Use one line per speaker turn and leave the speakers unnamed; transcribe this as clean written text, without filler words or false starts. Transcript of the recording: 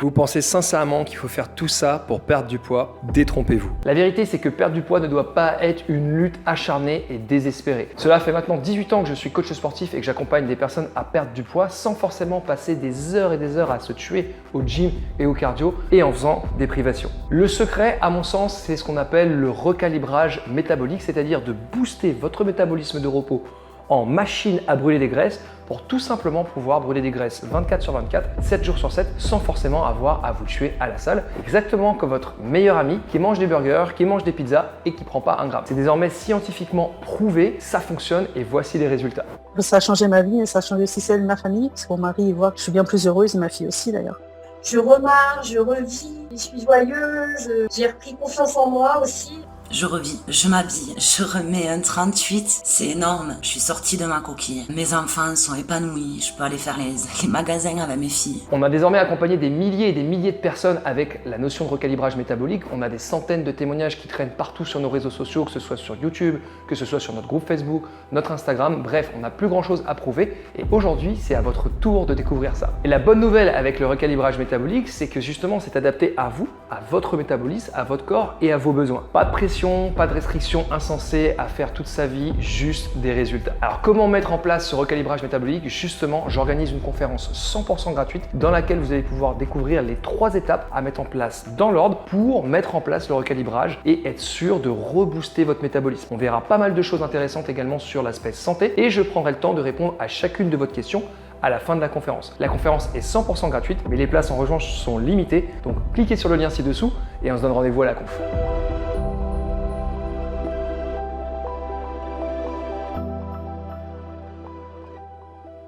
Vous pensez sincèrement qu'il faut faire tout ça pour perdre du poids? Détrompez-vous. La vérité, c'est que perdre du poids ne doit pas être une lutte acharnée et désespérée. Cela fait maintenant 18 ans que je suis coach sportif et que j'accompagne des personnes à perdre du poids sans forcément passer des heures et des heures à se tuer au gym et au cardio et en faisant des privations. Le secret, à mon sens, c'est ce qu'on appelle le recalibrage métabolique, c'est-à-dire de booster votre métabolisme de repos en machine à brûler des graisses pour tout simplement pouvoir brûler des graisses 24 sur 24, 7 jours sur 7 sans forcément avoir à vous tuer à la salle. Exactement comme votre meilleur ami qui mange des burgers, qui mange des pizzas et qui prend pas un gramme. C'est désormais scientifiquement prouvé, ça fonctionne et voici les résultats.
Ça a changé ma vie et ça a changé aussi celle de ma famille parce que mon mari il voit que je suis bien plus heureuse et ma fille aussi d'ailleurs.
Je remarche, je revis, je suis joyeuse, j'ai repris confiance en moi aussi.
Je revis, je m'habille, je remets un 38, c'est énorme. Je suis sortie de ma coquille. Mes enfants sont épanouis, je peux aller faire les magasins avec mes filles.
On a désormais accompagné des milliers et des milliers de personnes avec la notion de recalibrage métabolique. On a des centaines de témoignages qui traînent partout sur nos réseaux sociaux, que ce soit sur YouTube, que ce soit sur notre groupe Facebook, notre Instagram. Bref, on n'a plus grand chose à prouver et aujourd'hui, c'est à votre tour de découvrir ça. Et la bonne nouvelle avec le recalibrage métabolique, c'est que justement, c'est adapté à vous, à votre métabolisme, à votre corps et à vos besoins. Pas de pression, pas de restrictions insensées à faire toute sa vie, juste des résultats. Alors comment mettre en place ce recalibrage métabolique? Justement, j'organise une conférence 100% gratuite dans laquelle vous allez pouvoir découvrir les 3 étapes à mettre en place dans l'ordre pour mettre en place le recalibrage et être sûr de rebooster votre métabolisme. On verra pas mal de choses intéressantes également sur l'aspect santé et je prendrai le temps de répondre à chacune de vos questions à la fin de la conférence. La conférence est 100% gratuite, mais les places en revanche sont limitées, donc cliquez sur le lien ci-dessous et on se donne rendez-vous à la conf.